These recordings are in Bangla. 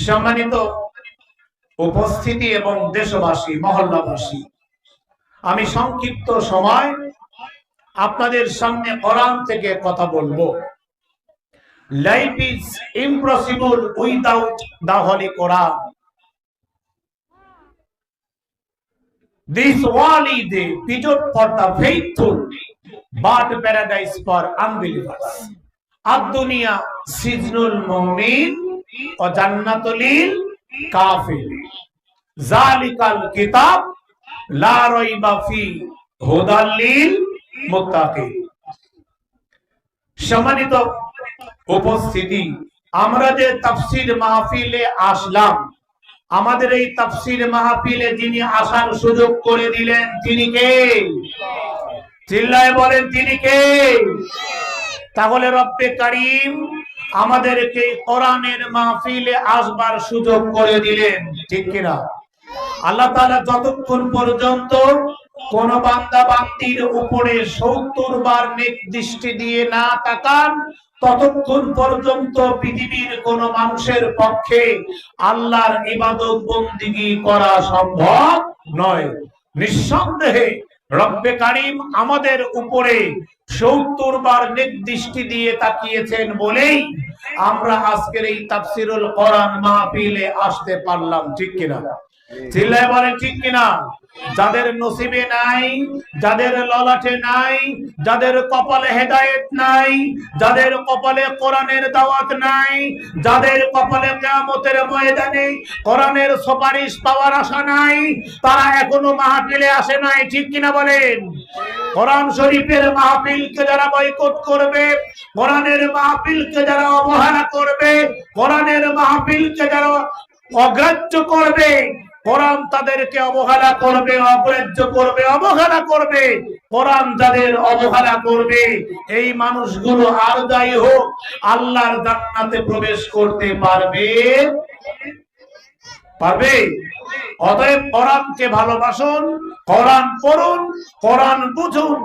সম্মানিত উপস্থিতি এবং দেশবাসী, মহল্লাবাসী, আমি সংক্ষিপ্ত সময় আপনাদের সামনে কোরআন থেকে কথা বলবো। Life is impossible without the Holi Quran. This world is a prison for the faithful, but paradise for unbelievers. Ad-dunya sijnul mu'min wa jannatul lil kafir. Zalikal kitab la raiba fi hudal lil muttaqin. সম্মানিত উপস্থিতি, আমরা যে তাফসীর মাহফিলে আসলাম, আমাদের এই তাফসীর মাহফিলে যিনি আসার সুযোগ করে দিলেন তিনি কে? চিল্লায় বলেন তিনি কে? তাহলে রব্বে কারীম আমাদেরকে কোরআনের মাহফিলে আসবার সুযোগ করে দিলেন, ঠিক কিনা? আল্লাহ তাআলা যতক্ষণ পর্যন্ত কোন বান্দা বান্দির উপরে ৭০ বার নেক দৃষ্টি দিয়ে না তাকান, ততক্ষণ পর্যন্ত পৃথিবীর কোন মানুষের পক্ষে আল্লাহর ইবাদত বন্দেগী করা সম্ভব নয়। নিঃসন্দেহে রব্বে কারীম আমাদের উপরে ৭০ বার নেক দৃষ্টি দিয়ে তাকিয়েছেন বলেই আমরা আজকের এই তাফসীরুল কোরআন মাহফিলে আসতে পারলাম, ঠিক কিনা? চিল্লায় বলেন ঠিক কিনা? যাদের নসিবে নাই, যাদের ললাটে নাই, যাদের কপালে হেদায়েত নাই, যাদের কপালে কোরআনের দাওয়াত নাই, যাদের কপালে কিয়ামতের ময়দানে কোরআনের সুপারিশ পাওয়ার আশা নাই, তারা এখনো মাহফিলে আসে নাই, ঠিক কিনা বলেন? কোরআন শরীফের মাহফিলকে যারা বয়কট করবে, কোরআনের মাহফিলকে যারা অবহেলা করবে, কোরআনের মাহফিলকে যারা অগ্রাহ্য করবে, কোরআন তাদেরকে অবহেলা করবে, অগ্রাহ্য করবে, অবহেলা করবে। কোরআন যাদের অবহেলা করবে, এই মানুষগুলো আর যাই হোক আল্লাহর জান্নাতে প্রবেশ করতে পারবে? অতএব কোরআনকে ভালোবাসুন, কোরআন পড়ুন, কোরআন বুঝুন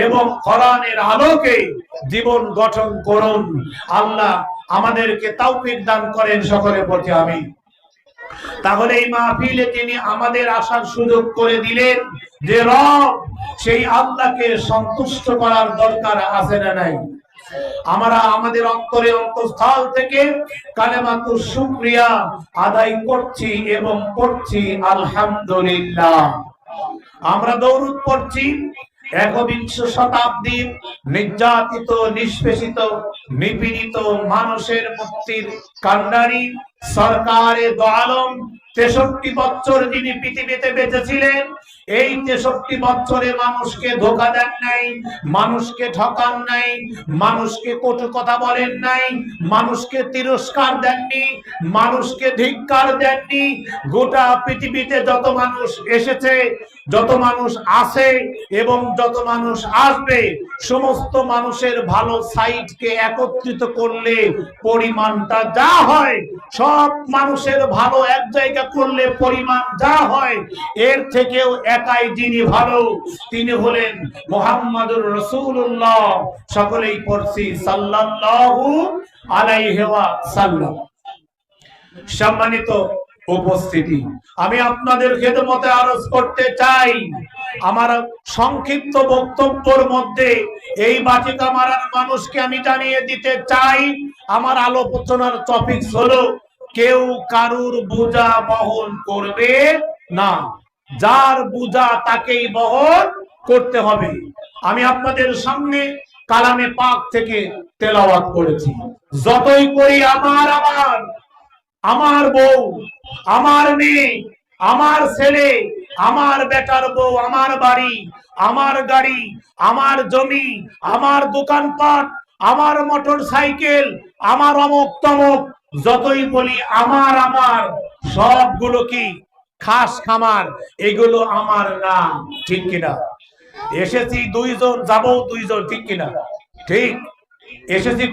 এবং কোরআনের আলোকে জীবন গঠন করুন। আল্লাহ আমাদেরকে তৌফিক দান করেন, সকলে পড়ি আমিন। তাহলে এই মাহফিলে তিনি আমাদের আসার সুযোগ করে দিলেন যে রব, সেই আল্লাহকে সন্তুষ্ট করার দরকার আছে না নাই? আমরা আমাদের অন্তরে অন্তঃস্থল থেকে কালেমাতুশ শুকরিয়া আদায় করছি এবং পড়ছি আলহামদুলিল্লাহ। আমরা দরুদ পড়ছি একবিংশ শতাব্দীর নির্যাতিত, নিষ্পেষিত, নিপীড়িত মানুষের মুক্তির কান্ডারি সরকারে দো আলম ৬৩ বছর যিনি পৃথিবীতে বেঁচে ছিলেন, এই ৬৩ বছরে মানুষকে ধোঁকা দেন নাই, মানুষকে ঠকান নাই, মানুষকে কটু কথা বলেন নাই, মানুষকে তিরস্কার দেননি, মানুষকে ধিক্কার দেননি। গোটা পৃথিবীতে যত মানুষ এসেছে, যত মানুষ আছে এবং যত মানুষ আসবে, সমস্ত মানুষের ভালো সাইডকে একত্রিত করলে পরিমাণটা যা হয়, সব মানুষের ভালো এক জায়গা করলে পরিমাণ যা হয়, এর থেকেও একাই যিনি ভালো তিনি হলেন মুহাম্মাদুর রাসূলুল্লাহ। সকলেই পড়ছি সাল্লাল্লাহু আলাইহি ওয়াসাল্লাম। সম্মানিত উপস্থিতি, আমি আপনাদের খেদমতে আরজ করতে চাই, আমার সংক্ষিপ্ত বক্তব্যের মধ্যে এই বাচিকা মারার মানুষকে আমি জানিয়ে দিতে চাই, আমার আলোচনার টপিক হলো কেউ কারুর বোঝা বহন করবে না, যার বোঝা তাকেই বহন করতে হবে। আমি আপনাদের সামনে কালামে পাক থেকে তেলাওয়াত করেছি। যতই করি আমার বউ, আমার মেয়ে, আমার ছেলে, আমার বেটার বউ, আমার বাড়ি, আমার গাড়ি, আমার জমি, আমার দোকানপাট, আমার মোটর সাইকেল, আমার অমুক তমুক, যতই বলি আমার সবগুলো কি খাস খামার, এগুলো আমার না, ঠিক কিনা? এসেছি ২ জন, যাবো ২ জন, ঠিক কিনা? ঠিক। এসেছি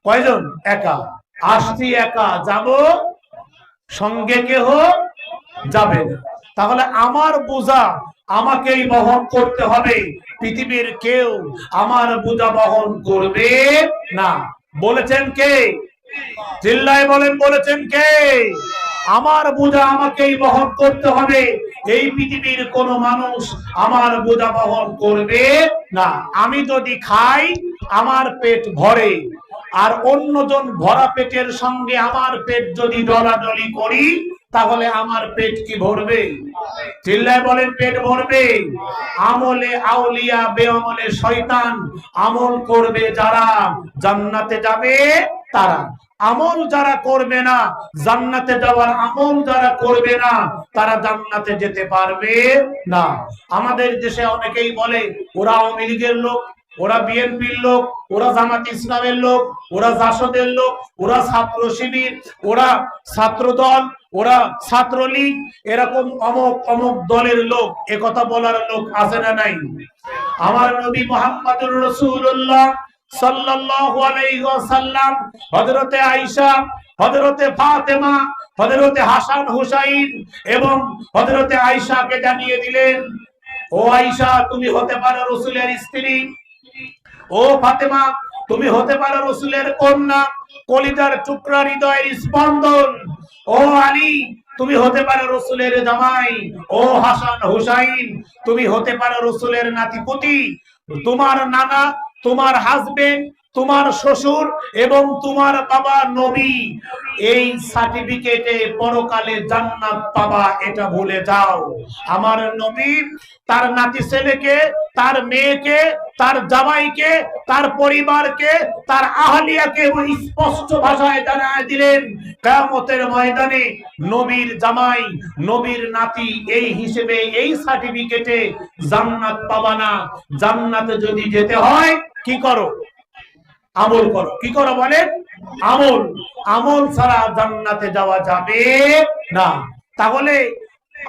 কয়জন? একা। আসছি একা, যাব সঙ্গে কেহ যাবে না। তাহলে আমার বোঝা আমাকেই বহন করতে হবে, পৃথিবীর কেউ আমার বোঝা বহন করবে না। বলেছেন কে? চিল্লায় বলেন, বলেছেন কে? আমার বোঝা আমাকেই বহন করতে হবে। এই পৃথিবীর কোন মানুষ আমার বোঝা বহন করবে না। আমি যদি খাই আমার পেট ভরে, আর অন্যজন ভরা পেটের সঙ্গে আমার পেট যদি ডলাডলি করি, তাহলে আমার পেট কি ভরবে? চিল্লায় বলেন, পেট ভরবে। আমলে আউলিয়া, বেআমলে শয়তান। আমল করবে যারা জান্নাতে যাবে তারা, আমল যারা করবে না, জান্নাতে যাওয়ার আমল যারা করবে না, তারা জান্নাতে যেতে পারবে না। আমাদের দেশে অনেকেই বলে ওরা আওয়ামী লীগের লোক, ওরা বিএনপির লোক, ওরা জামাত ইসলামের লোক, ওরা জাসদের লোক, ওরা ছাত্র শিবির, ওরা ছাত্র দল, ওরা ছাত্রলীগ, এরকম অমুক অমুক দলের লোক। একথা বলার লোক আছে না নাই? আমার নবী মুহাম্মদুর রাসূলুল্লাহ সাল্লাল্লাহু আলাইহি ওয়াসাল্লাম হযরতে আয়েশা, হযরতে ফাতেমা, হযরতে হাসান হুসাইন এবং হযরতে আয়েশাকে জানিয়ে দিলেন, ও আয়েশা তুমি হতে পারো রাসূলের স্ত্রী, ও ফাতেমা তুমি হতে পারো রাসূলের কন্যা, কলিজার টুকরা, হৃদয়ের স্পন্দন। ও আলী তুমি হতে পারো রাসূলের জামাই, ও হাসান হুসাইন তুমি হতে পারো রাসূলের নাতিপুতি। তোমার নানা, তোমার হাজবেন্ড, তোমার শ্বশুর এবং তোমার বাবা নবী, এই সার্টিফিকেটে পরকালে জান্নাত পাবা, এটা ভুলে যাও। আমার নবী তার নাতি ছেলেকে, তার মেয়েকে, তার জামাইকে, তার পরিবারকে, তার আহলিয়াকে স্পষ্ট ভাষায় জানায় দিলেন, কিয়ামতের ময়দানে নবীর জামাই, নবীর নাতি এই হিসেবে, এই সার্টিফিকেটে জান্নাত পাবা না। জান্নাতে যদি যেতে হয় কি করো? আমল করো। কি করো বলেন? আমল। আমল ছাড়া জান্নাতে যাওয়া যাবে না। তাহলে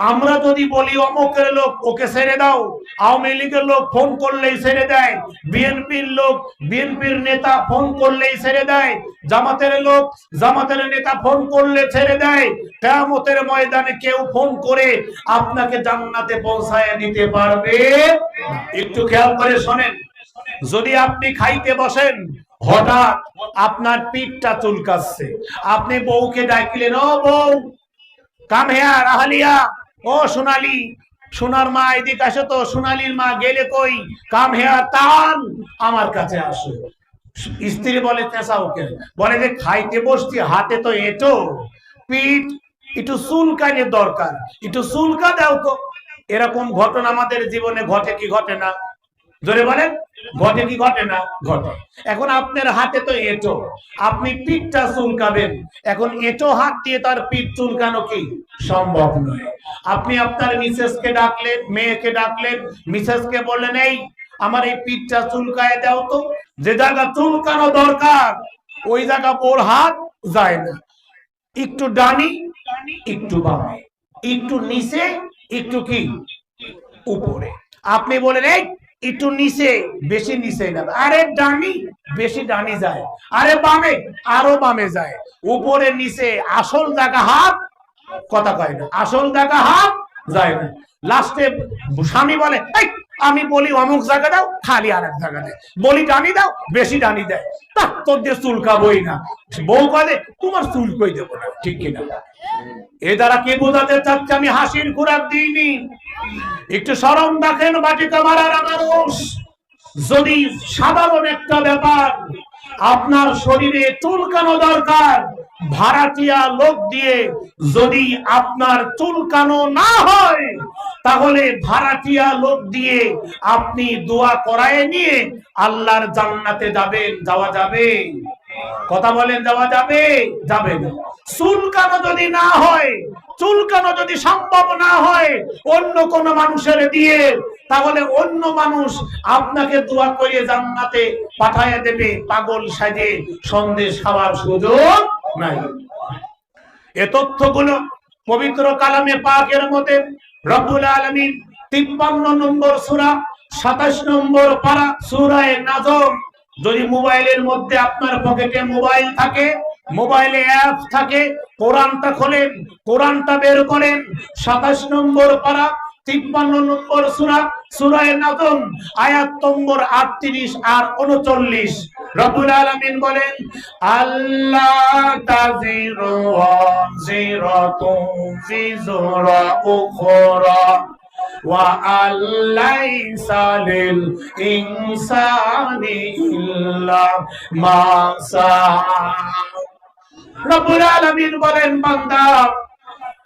আমরা যদি বলি অমুকের লোক, ওকে ছেড়ে দাও, আওয়ামী লীগের লোক ফোন করলেই ছেড়ে দেয়, বিএনপির লোক, বিএনপির নেতা ফোন করলেই ছেড়ে দেয়, জামাতের লোক, জামাতের নেতা ফোন করলে ছেড়ে দেয়, কিয়ামতের ময়দানে কেউ ফোন করে আপনাকে জান্নাতে পৌঁছায় দিতে পারবে? একটু খেয়াল করে শোনেন। যদি আপনি খাইতে বসেন, হঠাৎ আপনার পিঠটা চুলকাচ্ছে, আপনি বউকে ডাকলেন, ও বউ কাম হেয়ার, আহলিয়া, ও সোনালী, সোনার মা এদিকে আসো তো, সোনালীর মা গেলে কই, কাম হেয়ার, তান আমার কাছে আসো। স্ত্রী বলে, চেঁচাও কেন? বলে যে খাইতে বসছি, হাতে তো এঁটো, পিঠ একটু চুলকানের দরকার, একটু চুলকা দাও তো। এরকম ঘটনা আমাদের জীবনে ঘটে কি ঘটে না? জোরে বলেন, ঘটে কি ঘটে না? ঘটে। এখন আপনার হাতে তো এঁটো, আপনি পিঠটা চুলকাবেন, এখন এঁটো হাত দিয়ে তার পিঠ চুলকানো কি সম্ভব নয়। আপনি আপনার মিসেসকে ডাকলেন, মেয়েকে ডাকলেন, মিসেসকে বললেন, এই আমার এই পিঠটা চুলকায় দাও তো। যে জায়গা চুলকানো দরকার ওই জায়গা ওর হাত যায় না, একটু ডানি, একটু বামে, একটু নিচে, একটু কি উপরে। আপনি বলেন, এই একটু নিচে, বেশি নিচে না, আরে ডানি, বেশি ডানি যায়, আরে বামে, আরো বামে যায়, উপরে নিচে, আসল জায়গা হাত কথা কয় না, আসল জায়গা হাত যায় না। লাস্টে স্বামী বলে, এই আমি বলি অমুক জায়গা দাও, খালি আর এক জায়গা দেয়, বলি ডানি দাও, বেশি ডানি দেয়, তা তোর দিয়ে চুলকাবই না। বউ বলে, তোমার চুল কই দেবো না, ঠিক কিনা? এ দ্বারা কে বোঝাতে চাচ্ছে আমি হাসির খোরাক দিইনি? একটু শরম রাখেন বাটিকা মারার মানুষ। যদি সাধারণ একটা ব্যাপার আপনার শরীরে চুলকানো দরকার, ভাড়াটিয়া লোক দিয়ে যদি আপনার চুলকানো না হয়, তাহলে ভাড়াটিয়া লোক দিয়ে আপনি দোয়া করায় নিয়ে আল্লাহর জান্নাতে যাবেন। যাওয়া যাবে? কথা বলেন, যাওয়া যাবে? যাবে না। চুলকানো যদি না হয়, চুলকানো যদি সম্ভব না হয় অন্য কোন মানুষের দিয়ে, তাহলে অন্য মানুষ আপনাকে দোয়া করে জান্নাতে পাঠায় দেবে। পাগল সাজে সন্দেশ খাওয়ার সুযোগ নাই। এ তথ্যগুলো পবিত্র কালামে পাকের মধ্যে রব্বুল আলামিন 53 নম্বর সূরা 27 নম্বর পারা সূরা নাজম। যদি মোবাইলের মধ্যে আপনার পকেটে মোবাইল থাকে, মোবাইলে অ্যাপ থাকে, কোরআনটা খোলেন, কোরআনটা বের করেন, 27 নম্বর পারা 53 নম্বর সূরা সূরা নাজম আয়াত নম্বর 38 আর 39 রব্বুল আলামিন বলেন আল্লা তাজিরু ওয়াজিরাতুন ফিজরা উখরা ওয়া আল্লাইসা লিল ইনসানি ইল্লা মা সাআ। রব্বুল আলামিন বলেন বান্দা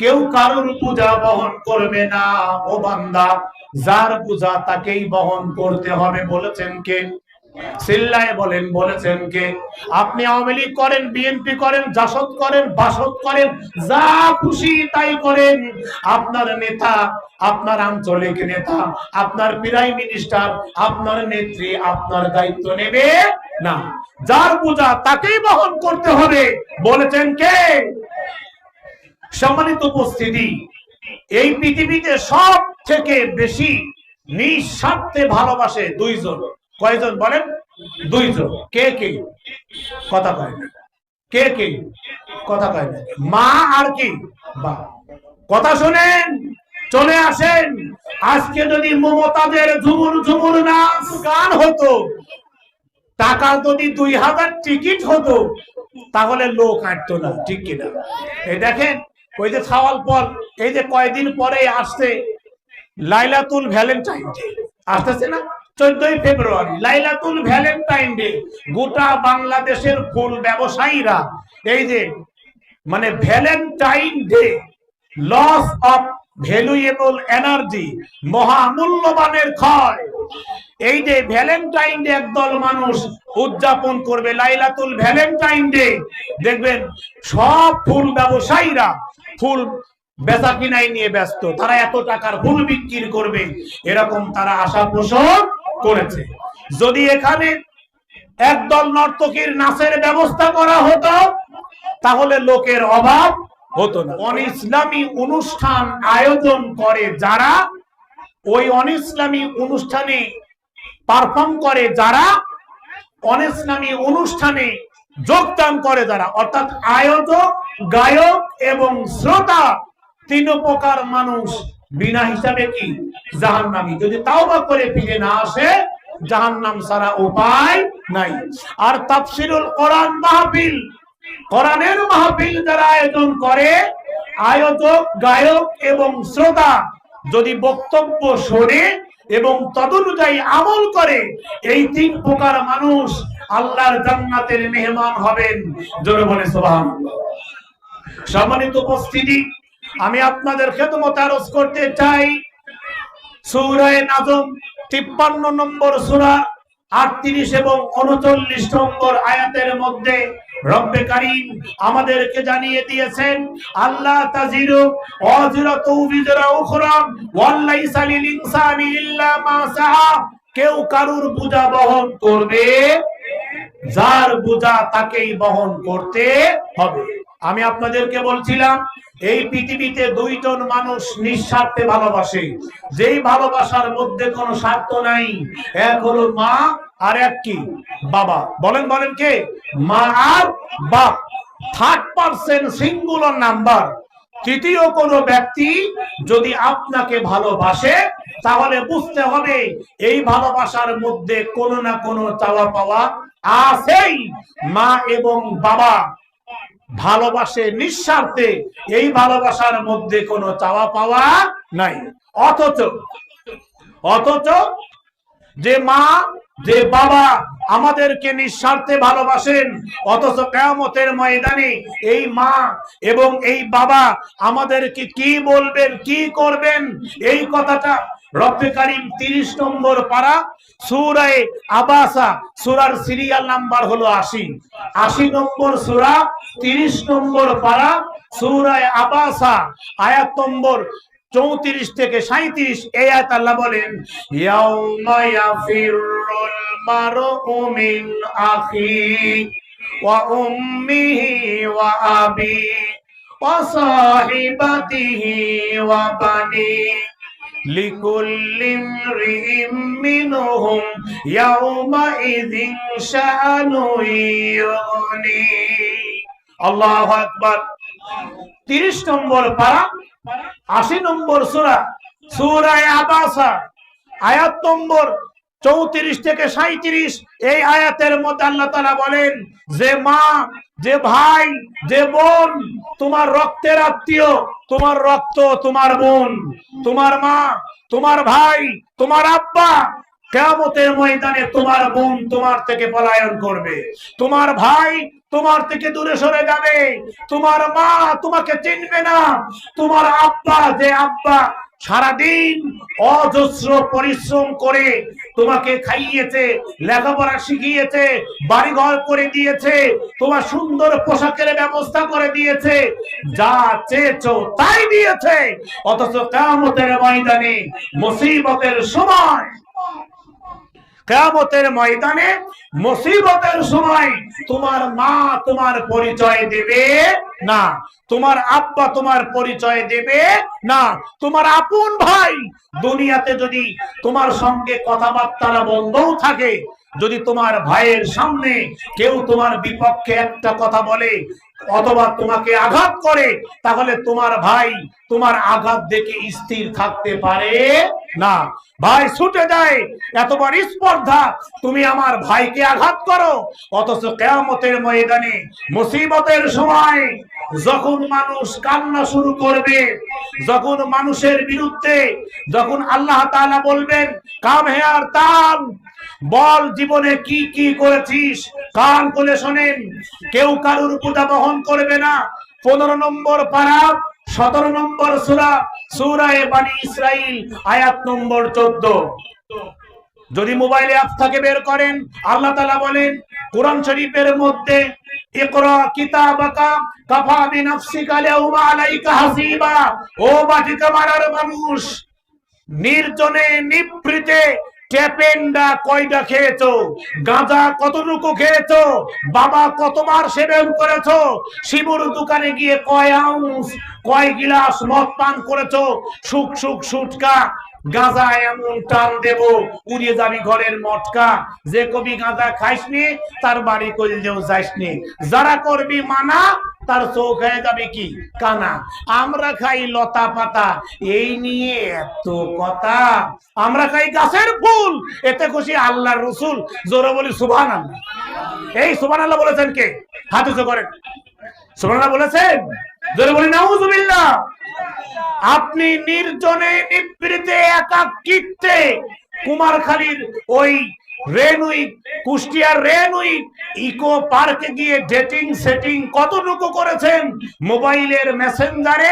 কেউ কারোর পূজা বহন করবে না। ও বান্দা যার পূজা তাকেই বহন করতে হবে। বলেছেন কে? চিল্লায়ে বলেন বলেছেন কে? আপনি আওয়ামী লীগ করেন, বিএনপি করেন, জাসদ করেন, বাসদ করেন, যা খুশি তাই করেন, আপনার নেতা, আপনার আঞ্চলিক নেতা, আপনার প্রাইম মিনিস্টার, আপনার নেত্রী আপনার দায়িত্ব নেবে না। যার পূজা তাকেই বহন করতে হবে। বলেছেন কে? সম্মানিত উপস্থিতি, এই পৃথিবীতে সব থেকে বেশি নিঃস্বার্থে ভালোবাসে দুইজন। কয়জন বলেন? দুইজন। কে কে? কথা কয় না। কে কে? কথা কয় না। মা আর কি? বাবা। কথা শুনেন, চলে আসেন। আজকে যদি মমতাদের ঝুমুর ঝুমুর নাচ গান হতো, টাকা যদি 2000 টিকিট হতো, তাহলে লোক হাঁটতো না, ঠিক কিনা? এই দেখেন, ওই যে ছাওয়াল পর, এই যে কয়েকদিন পরে আসছে লাইলাতুল ভ্যালেন্টাইন ডে, আসতেছে না? 14ই ফেব্রুয়ারি লাইলাতুল ভ্যালেন্টাইন ডে। গোটা বাংলাদেশের ফুল ব্যবসায়ীরা এই যে মানে Valentine Day, loss of valuable energy, মহামূল্যবানের ক্ষয়, এই যে ভ্যালেন্টাইন ডে একদল মানুষ উদযাপন করবে লাইলাতুল ভ্যালেন্টাইন ডে। দেখবেন সব ফুল ব্যবসায়ীরা ফুল বেচা কিনাই নিয়ে ব্যস্ত। তারা এত টাকার ফুল বিক্রি করবে, এরকম তারা আশা পোষণ করেছে। যদি এখানে একদল নর্তকীর নাচের ব্যবস্থা করা হতো, তাহলে লোকের অভাব হতো না। অনিসলামী অনুষ্ঠান আয়োজন করে যারা, ওই অনিসলামী অনুষ্ঠানে পারফর্ম করে যারা, অনিসলামী অনুষ্ঠানে যোগদান করে যারা, অর্থাৎ আয়োজক, গায়ক এবং শ্রোতা, তিন প্রকার মানুষ বিনা হিসাবে কি জাহান্নামী। যদি তাওবা করে ফিরে না আসে, জাহান্নাম ছাড়া উপায় নাই। আর তাফসীরুল কোরআন মাহফিল, কোরআনের মাহফিল যারা আয়োজন করে, আয়োজক, গায়ক এবং শ্রোতা যদি বক্তব্য শোনে এবং তদনুযায়ী আমল করে, এই তিন প্রকার মানুষ আল্লাহর জান্নাতের মেহমান হবেন। জোরে বলে সুবহানাল্লাহ। সম্মানিত উপস্থিতি, আমি আপনাদের খেদমতে আরজ করতে চাই, সূরা নাজম 53 নম্বর সূরা 38 এবং 39 নম্বর আয়াতের মধ্যে রব্বে কারীম আমাদেরকে জানিয়ে দিয়েছেন, আল্লাহ তাজিরু ওয়াজিরাতু বিজরা উখরা ওয়ালাইসা লিল ইনসানি ইল্লা মা সাআ। কেউ কারুর বোঝা বহন করবে, যার বোঝা তাকেই বহন করতে হবে। আমি আপনাদেরকে বলছিলাম, এই পৃথিবীতে দুইজন মানুষ নিঃস্বার্থে ভালোবাসে, যেই ভালোবাসার মধ্যে কোনো স্বার্থ নাই। এক হলো মা, আর এক কি? বাবা। বলেন বলেন কে? মা আর বাপ। Third person singular number. তৃতীয় কোন ব্যক্তি যদি আপনাকে ভালোবাসে, তাহলে বুঝতে হবে এই ভালোবাসার মধ্যে কোনো না কোনো চাওয়া পাওয়া আছেই। মা এবং বাবা ভালোবাসে নিঃস্বার্থে, এই ভালোবাসার মধ্যে কোনো চাওয়া পাওয়া নাই। অথচ যে মা, যে বাবা আমাদেরকে নিঃস্বার্থে ভালোবাসেন, অথচ কিয়ামতের ময়দানে এই মা এবং এই বাবা আমাদেরকে কি বলবেন, কি করবেন, এই কথাটা রব্বে কারীম 30 নম্বর পারা সূরা আবাসা, সূরার সিরিয়াল নাম্বার হলো 80 নম্বর সূরা, 30 নম্বর পারা সূরা আবাসা, আয়াত নম্বর 34 থেকে 37। এই আয়াত আল্লাহ বলেন, ইয়াউমা ইয়াফিরুল মারউ মিন আখি ওয়া উম্মিহি ওয়া আবি ওয়া সাহিবাতিহি ওয়া বানি লিকুল্লি ইমরিইম মিনহুম ইয়াউমা ইযিন শাআনু ইউগনি। আল্লাহু আকবার। 30 নম্বর পারা 80 নম্বর সূরা সূরা আবাসা আয়াত নম্বর 34 থেকে 37, এই আয়াতের মধ্যে আল্লাহ তাআলা বলেন যে মা, যে ভাই, যে বোন, তোমার রক্তের আত্মীয়, তোমার রক্ত, তোমার বোন, তোমার মা, তোমার ভাই, তোমার আব্বা, কিয়ামতের ময়দানে তোমার বোন তোমার থেকে পলায়ন করবে, তোমার ভাই তোমার থেকে দূরে সরে যাবে, তোমার মা তোমাকে চিনবে না, তোমার আব্বা, যে আব্বা সারাদিন অজস্র পরিশ্রম করে তোমাকে খাইয়েছে, লেখাপড়া শিখিয়েছে, বাড়িঘর করে দিয়েছে, তোমার সুন্দর পোশাকের ব্যবস্থা করে দিয়েছে, যা চেয়েছো তাই দিয়েছে, অথচ কিয়ামতের ময়দানে মুসিবতের সময়, কিয়ামতের ময়দানে মুসিবতের সময় তোমার মা তোমার পরিচয় দেবে না, তোমার আব্বা তোমার পরিচয় দেবে না, তোমার আপন ভাই দুনিয়াতে যদি তোমার সঙ্গে কথাবার্তা বন্ধও থাকে, যদি তোমার ভাইয়ের সামনে কেউ তোমার বিপক্ষে একটা কথা বলে অথবা তোমাকে আঘাত করে, তাহলে তোমার ভাই তোমার আঘাত দেখে স্থির থাকতে পারে না, ভাই ছুটে যায়, এতবার স্পর্ধা, তুমি আমার ভাইকে আঘাত করো। অথচ কিয়ামতের ময়দানে মুসিবতের সময় যখন মানুষ কান্না শুরু করবে, যখন মানুষের বিরুদ্ধে, যখন আল্লাহ তাআলা বলবেন কাম হেয়ার তাল, বল জীবনে কি কি করেছিস, কান খুলে শোনেন, কেউ কারুর বোঝা বহন করবে না। 15 নম্বর পারা 17 নম্বর সূরা, সূরা বনী ইসরাইল আয়াত নম্বর 14। যদি মোবাইলে অ্যাপ থাকে বের করেন, আল্লাহ তাআলা বলেন কোরআন শরীফের মধ্যে ইকরা কিতাবাকা কাফা বিনাফসিকা আল-ইয়াওমা আলাইকা হাসিবা, ও বাটিকা মারার মানুষ, নির্জনে নিভৃতে টেপেন্ডা কয়টা খেয়েছো, গাঁজা কতটুকু খেয়েছো, বাবা কতবার সেবন করেছো, শিবুর দোকানে গিয়ে কয় আউন্স কয় গিলাস মদ পান করেছো, সুখ সুখ সুটকা গাঁজা এমন টান দেব উড়িয়ে যাবি ঘরের মটকা, যে কবি গাঁজা খাইসনি তার বাড়ি কইলেও যাইসনি, যারা করবি মানা তার চোখ হয়ে যাবে কি কানা, আমরা খাই লতা পাতা, এই নিয়ে এত কথা, আমরা খাই গাছের ফুল, এতে খুশি আল্লাহর রাসূল, জোরে বলি সুবহানাল্লাহ। এই সুবহানাল্লাহ বলেছেন কে? হাত উঁচু করেন, সুবহানাল্লাহ বলেছেন, জোরে বলি নাউযুবিল্লাহ। আপনি নির্জনে নিভৃতে একাকিত্বে কুমারখালীর ওই রেনুইক, কুষ্টিয়ার রেনুইক ইকো পার্কে গিয়ে ডেটিং সেটিং কতটুকু করেছেন, মোবাইলের মেসেঞ্জারে,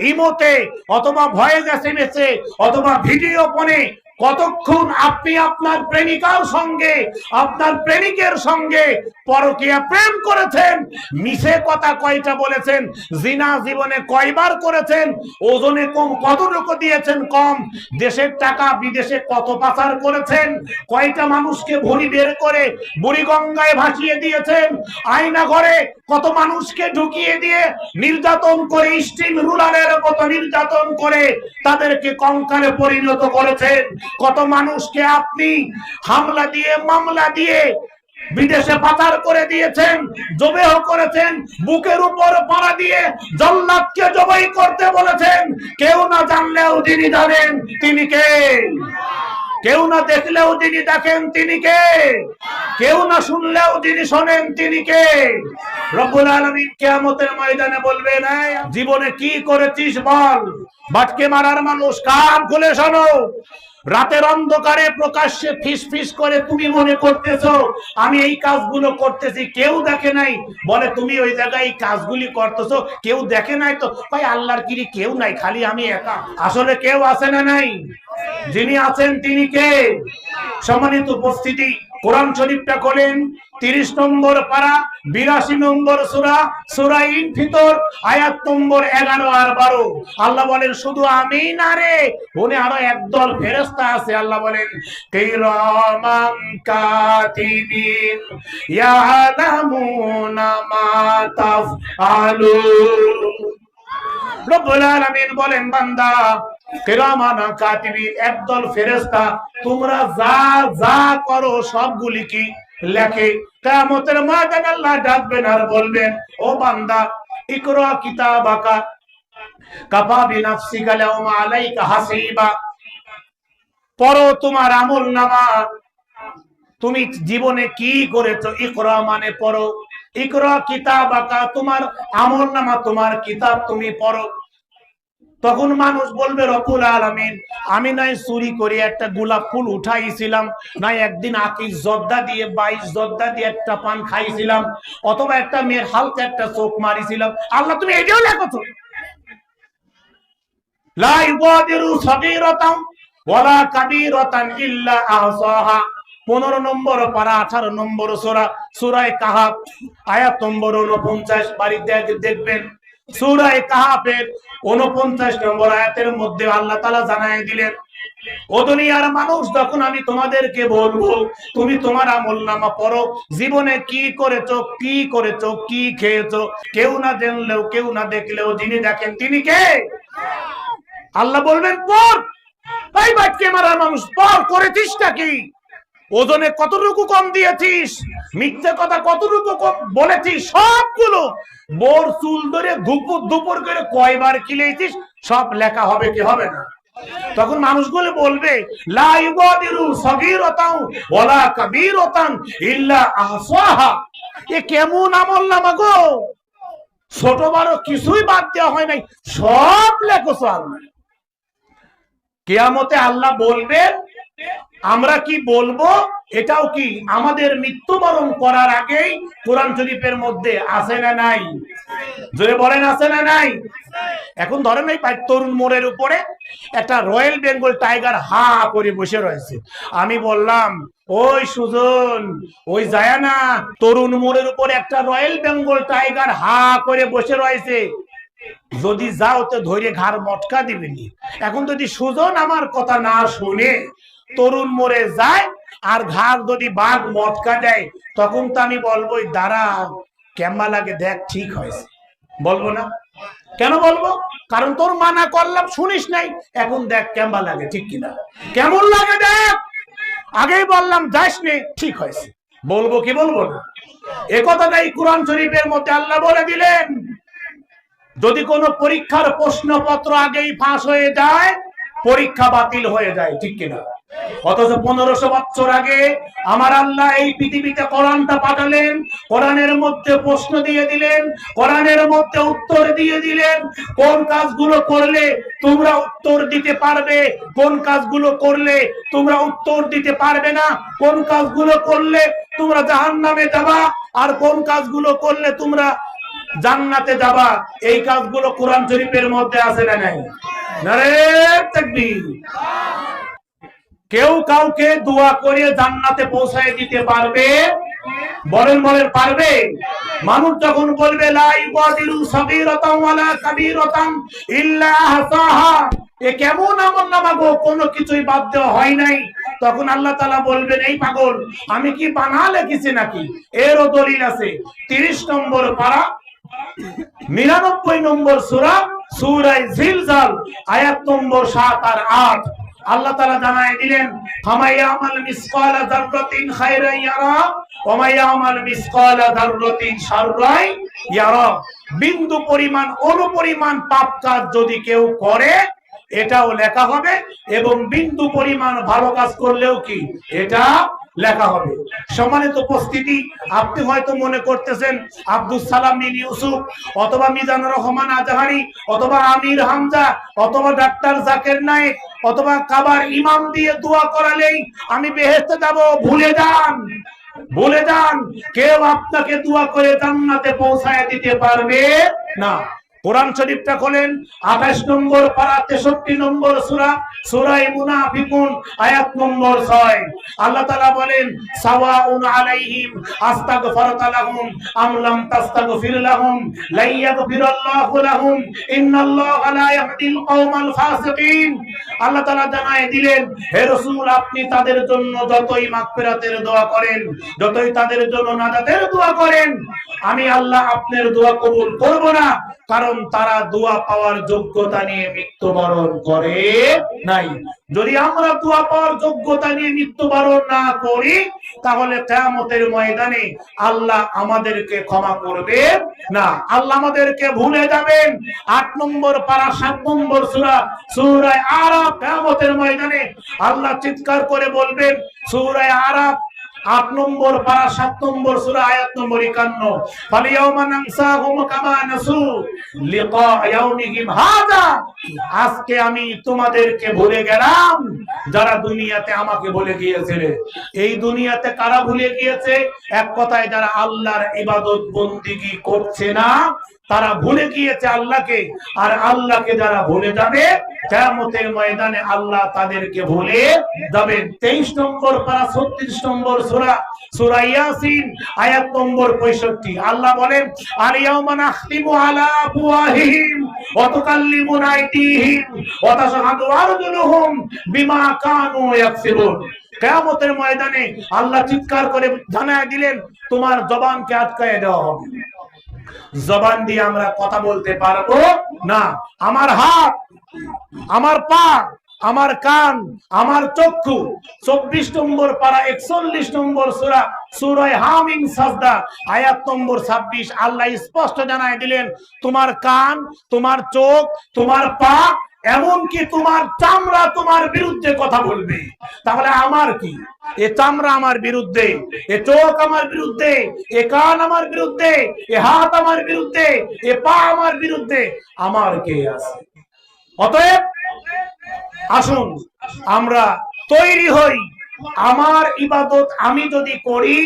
ইমোতে অথবা ভয়েস এসএমএসে অথবা ভিডিও ফোনে কতক্ষণ আপনি আপনার প্রেমিকার সঙ্গে, আপনার প্রেমিকের সঙ্গে পরকীয়া প্রেম করেছেন, মিছে কথা কয়টা বলেছেন, জিনা জীবনে কয়বার করেছেন, ওজনে কম কতটুকু দিয়েছেন কম, দেশের টাকা বিদেশে কত পাচার করেছেন, কয়টা মানুষকে ভুঁড়ি বের করে বুড়িগঙ্গায় ভাসিয়ে দিয়েছেন, আয়না ঘরে কত মানুষকে ঢুকিয়ে দিয়ে নির্যাতন করে, স্টিম রুলারের মতো নির্যাতন করে তাদেরকে কঙ্কালে পরিণত করেছেন, কত মানুষকে আপনি হামলা দিয়ে মামলা দিয়ে বিদেশে পাচার করে দিয়েছেন, জবেহ করেছেন, বুকের উপর পাড়া দিয়ে জল্লাদকে জবাই করতে বলেছেন, কেউ না জানলেও যিনি জানেন তিনি কে, কেউ না দেখলেও যিনি দেখেন তিনি কে, কেউ না শুনলেও যিনি শোনেন তিনি কে। রব্বুল আলামিন কিয়ামতের ময়দানে বলবেন জীবনে কি করেছিস বল। বাটকে মারার মানুষ কান খুলে শোনো, রাতের অন্ধকারে প্রকাশ্যে ফিস ফিস করে তুমি মনে করতেছো আমি এই কাজগুলো করতেছি, কেউ দেখে নাই, বলে তুমি ওই জায়গায় এই কাজগুলি করতেছো কেউ দেখে নাই তো, ভাই আল্লাহর কিরি কেউ নাই, খালি আমি একা, আসলে কেউ আছে না নাই, যিনি আছেন তিনি কে। সম্মানিত উপস্থিতি, কোরআন শরীফটা খোলেন, 30 নম্বর পারা 82 নম্বর সূরা, সূরা ইনফিতর আয়াত নম্বর 11 আর 12। আল্লাহ বলেন শুধু আমি না রে, ওনে আরো একদল ফেরেশতা আছে। আল্লাহ বলেন কিরামান কাতিবিন ইয়ালামুনা মা তাফআলুন। রব্বুল আলামিন বলেন বান্দা কিরামান কাতিবিন, একদল ফেরেশতা তোমরা যা যা করো সবগুলি কি লেখে। কিয়ামতের ময়দানে আল্লাহ ডাকবেন আর বলবেন ও বান্দা ইকরা কিতাবাকা, কাফা বিনাফসিকা লাউমা আলাইকা হাসিবা। পড়ো তোমার আমলনামা, তুমি জীবনে কি করেছো। ইকরা মানে পড়ো, ইকরা কিতাবাকা, তোমার আমলনামা, তোমার কিতাব তুমি পড়ো। তখন মানুষ বলবে রব্বুল আলামিন, আমি নাই চুরি করে একটা গোলাপ ফুল উঠাইছিলাম, নাই একদিন আকিস জর্দা দিয়ে 22 জর্দা দিয়ে একটা পান খাইছিলাম, অথবা একটা মেয়ের হালকা একটা চোখ মারিছিলাম। আল্লাহ তুমি এটাও লেখছো। লা ইউগাদিরু সাগীরাতান ওয়ালা কাবীরাতান ইল্লা আহসাহা। 15 নম্বর পারা 18 নম্বর সূরা, সূরা কাহাফ আয়াত নম্বর 49 বাড়িতে দেখবেন। সূরা কাহাফের 49 নম্বর আয়াতের মধ্যে আল্লাহ তাআলা জানায় দিলেন, ও দুনিয়ার মানুষ, যখন আমি তোমাদেরকে বলবো তুমি তোমার আমলনামা পড়ো, জীবনে কি করেছো, কি করেছো, কি খেয়েছো, কেউ না জানলেও কেউ না দেখলেও যিনি দেখেন তিনি কে? আল্লাহ বলবেন পড়। এই বাটকে মারার মানুষ, পড়, করেছিসটা কি? ওজনে কতটুকু কম দিয়েছিস, মিথ্যে কথা কতটুকু কম বলেছিস, সবগুলো বোর চুল ধরে দুপুর দুপুর করে কয়বার কিলেছিস, সব লেখা হবে কি হবে না? তখন মানুষগুলো বলবে লা ইউগাদিরু সাগীরাতান ওয়ালা কাবীরাতান ইল্লা আহসাহা। এ কেমন আমলনামা গো, ছোট বড় কিছুই বাদ দেওয়া হয় নাই, সব লেখছো আল্লাহ। কিয়ামতে আল্লাহ বলবেন, আমরা কি বলবো এটাও কি আমাদের মৃত্যুবরণ করার আগেই কোরআন শরীফের মধ্যে আছে না নাই? জোরে বলেন আছে না নাই? এখন ধরেন এই তরুণ মোড়ের উপরে একটা রয়্যাল বেঙ্গল টাইগার হা করে বসে রয়েছে। আমি বললাম, ওই সুজন, ওই যায় না, তরুণ মোড়ের উপরে একটা রয়্যাল বেঙ্গল টাইগার হা করে বসে রয়েছে, যদি যাও তো ধরে ঘাড় মটকা দিবেনি। এখন যদি সুজন আমার কথা না শুনে তরুণ মোড়ে যায় আর ঘাড় যদি বাঘ মটকা দেয়, তখন তো আমি বলবো দাঁড়া, কেমন লাগে দেখ, ঠিক হয়েছে, বলবো না? কেন বলবো? কারণ তোর মানা করলাম শুনিস নাই, এখন দেখ কেমন লাগে, ঠিক কিনা? কেমন লাগে দেখ, আগেই বললাম যাস নে, ঠিক হয়েছে, বলবো কি বলবো না? এ কথাটাই কোরআন শরীফের মধ্যে আল্লাহ বলে দিলেন। যদি কোনো পরীক্ষার প্রশ্নপত্র আগেই ফাঁস হয়ে যায়, পরীক্ষা বাতিল হয়ে যায়, ঠিক কিনা? অথচ 1500 বছর আগে আমার আল্লাহ এই পৃথিবীতে কোরআনটা পাঠালেন, কোরআনের মধ্যে প্রশ্ন দিয়ে দিলেন, কোরআনের মধ্যে উত্তর দিয়ে দিলেন। কোন কাজগুলো করলে তোমরা উত্তর দিতে পারবে, কোন কাজগুলো করলে তোমরা উত্তর দিতে পারবে না, কোন কাজগুলো করলে তোমরা জাহান্নামে যাবা, আর কোন কাজগুলো করলে তোমরা জান্নাতে যাবা, এই কাজগুলো কোরআন শরীফের মধ্যে আছে না নাই? নারে তাকবীর। কেউ কাউকে দোয়া করে জান্নাতে পৌঁছায় দিতে পারবে? বলেন বলেন, পারবে? মানুষ যখন বলবে লা ইউগাদিরু সাগীরাতান ওয়ালা কাবীরাতান ইল্লা আহসাহা, এ কেমন আমলনামা গো, কোনো কিছুই বাদ দেওয়া হয় নাই, তখন আল্লাহ তাআলা বলবেন, এই পাগল, আমি কি বানা লিখেছি নাকি? এরও দলিল আছে। 30 নম্বর পারা 99 নম্বর সূরা, সূরা জিলজাল আয়াত নম্বর 7 আর 8 আল্লাহ তাআলা জানায় দিলেন, ফামাইয়ামাল মিসকালা যাররাতিন খায়রান ইয়ারা ওয়া মাইয়ামাল মিসকালা যাররাতিন শাররান ইয়ারা। বিন্দু পরিমাণ, অনুপরিমাণ পাপ কাজ যদি কেউ করে, এটাও লেখা হবে, এবং বিন্দু পরিমাণ ভালো কাজ করলেও কি এটা লেখা হবে। সম্মানিত উপস্থিতি, আপনি হয়তো মনে করতেছেন আব্দুল সালাম বিন ইউসুফ অথবা মিজানুর রহমান আজহারি অথবা আমির হামজা অথবা ডাক্তার জাকির নায়েক অথবা কাবার ইমাম দিয়ে দোয়া করালেই আমি বেহেশতে যাব। ভুলে যান, ভুলে যান, কেউ আপনাকে দোয়া করে জান্নাতে পৌঁছায় দিতে পারবে না। কোরআন শরীফটা খোলেন, 28 নম্বর পারা 63 নম্বর সূরা, সূরা মুনাফিকুন আয়াত নম্বর 6 আল্লাহ তাআলা বলেন, সাওয়াউন আলাইহিম আস্তাগফারতা লাহুম আম লাম তাস্তাগফির লাহুম লা ইয়াগফিরাল্লাহু লাহুম ইন্নাল্লাহা লা ইয়াহদিল কওমাল ফাসিকিন। আল্লাহ তাআলা জানায় দিলেন, হে রাসূল, আপনি তাদের জন্য যতই মাগফিরাতের দোয়া করেন, যতই তাদের জন্য নাজাতের দোয়া করেন, আমি আল্লাহ আপনার দোয়া কবুল করব না। কারণ তারা দোয়া পাওয়ার যোগ্যতা নিয়ে মৃত্যুবরণ করে নাই। যদি আমরা দোয়া পাওয়ার যোগ্যতা নিয়ে মৃত্যুবরণ না করি, তাহলে কিয়ামতের ময়দানে আল্লাহ আমাদেরকে ক্ষমা করবে না, আল্লাহ আমাদেরকে ভুলে যাবেন। 8 নম্বর পারা 7 নম্বর সূরা, সূরা আরাফ। কিয়ামতের ময়দানে আল্লাহ চিৎকার করে বলবেন, সূরা আরাফ 8 নম্বর পারা 7 নম্বর সূরা আয়াত নম্বর 51, ফালিয়াউমা নানসাহুম কামা নাসু লিকা ইয়াউমিহিম হাযা। আজকে আমি তোমাদেরকে ভুলে গেলাম যারা দুনিয়াতে আমাকে ভুলে গিয়েছিলে। এই দুনিয়াতে কারা ভুলে গিয়েছে? এক কথায় যারা আল্লাহর ইবাদত বন্দেগী করছে না, তারা ভুলে গিয়েছে আল্লাহকে। আর আল্লাহকে যারা ভুলে যাবে, কিয়ামতের ময়দানে আল্লাহ তাদেরকে ভুলে যাবেন। 23 নম্বর পারা 36 নম্বর সূরা, সূরা ইয়াসিন আয়াত নম্বর 65, আল্লাহ বলেন, আল-ইয়াওমা নাখতিমু আলা আফওয়াহিহিম ওয়া তুকাল্লিমুনা আইদিহিম ওয়া তাশহাদু আরজুলুহুম বিমা কানু ইয়াকসিবুন। কিয়ামতের ময়দানে আল্লাহ চিৎকার করে জানায় দিলেন, তোমার জবানকে আটকায় দেওয়া হবে, জবান দিয়ে আমরা কথা বলতে পারবো না। আমার হাত, আমার পা, আমার কান, আমার চক্ষু। 24 নম্বর পারা 41 নম্বর সূরা, সূরা হামিম সাজদা আয়াত নম্বর 26, আল্লাহ স্পষ্ট জানায় দিলেন, তোমার কান, তোমার চোখ, তোমার পা, এমনকি তোমার চামড়া তোমার বিরুদ্ধে কথা বলবে। তাহলে আমার কি? এ চামড়া আমার বিরুদ্ধে, এ চোখ আমার বিরুদ্ধে, এ কান আমার বিরুদ্ধে, এ হাত আমার বিরুদ্ধে, এ পা আমার বিরুদ্ধে, আমার কে আছে? অতএব আসুন আমরা তৈরি হই। আমার ইবাদত আমি যদি করি,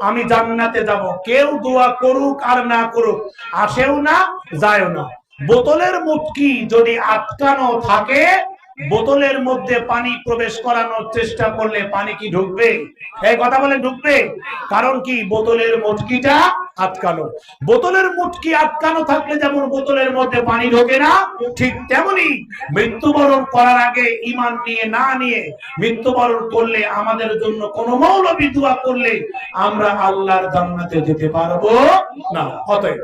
আমি জান্নাতে যাব। কেউ দোয়া করুক আর না করুক, আসেও না যায়ও না। বোতলের মুটকি যদি আটকানো থাকে, বোতলের মধ্যে পানি প্রবেশ করানোর চেষ্টা করলে পানি কি ঢুকবে? এই কথা বলে ঢুকবে? কারণ কি? বোতলের মুটকিটা আটকানো। বোতলের মুটকি আটকানো থাকলে যেমন বোতলের মধ্যে পানি ঢোকে না, ঠিক তেমনি মৃত্যুবরণ করার আগে ঈমান নিয়ে না নিয়ে মৃত্যুবরণ করলে, আমাদের জন্য কোন মৌলবী দোয়া করলে আমরা আল্লাহর জান্নাতে যেতে পারবো না। অতএব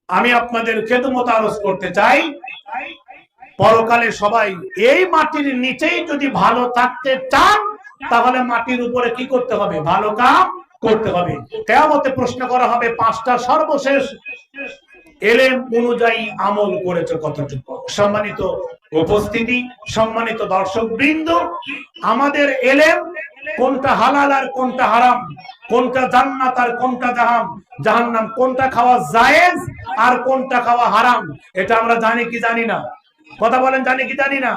আমি আপনাদের খেদমত আরজ করতে চাই, পরকালে সবাই এই মাটির নিচেই যদি ভালো থাকতে চান, তাহলে মাটির উপরে কি করতে হবে? ভালো কাজ করতে হবে। কিয়ামতে প্রশ্ন করা হবে 5টা সর্বশেষ এলেম অনুযায়ী আমল করেছে কতটুকু। সম্মানিত উপস্থিতি, সম্মানিত দর্শক বৃন্দ, আমাদের এলেম কোনটা হালাল আর কোনটা হারাম, কোনটা জান্নাত আর কোনটা জাহান্নাম, কোনটা খাওয়া জায়েজ আর কোনটা খাওয়া হারাম, এটা আমরা জানি কি জানি না? কথা বলেন, জানি কি জানি না?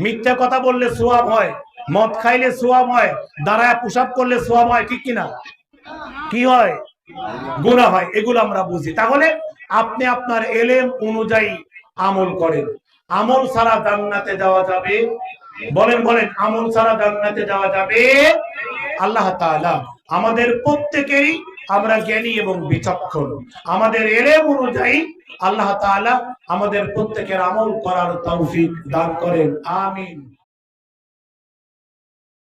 মিথ্যা কথা বললে সওয়াব হয়, মদ খাইলে সওয়াব হয়, দাঁড়ায় পেশাব করলে সওয়াব হয়, ঠিক কিনা? কি হয়? গুনাহ হয়। এগুলো আমরা বুঝি। তাহলে আপনি আপনার এলেম অনুযায়ী আমল করেন। আমল ছাড়া জান্নাতে যাওয়া যাবে? বলেন বলেন, আমল ছাড়া জান্নাতে যাওয়া যাবে? আল্লাহ তাআলা আমাদের প্রত্যেকেরই, আমরা জ্ঞানী এবং বিচক্ষণ, আমাদের এলেম অনুযায়ী আল্লাহ তাআলা আমাদের প্রত্যেকের আমল করার তৌফিক দান করেন। আমিন।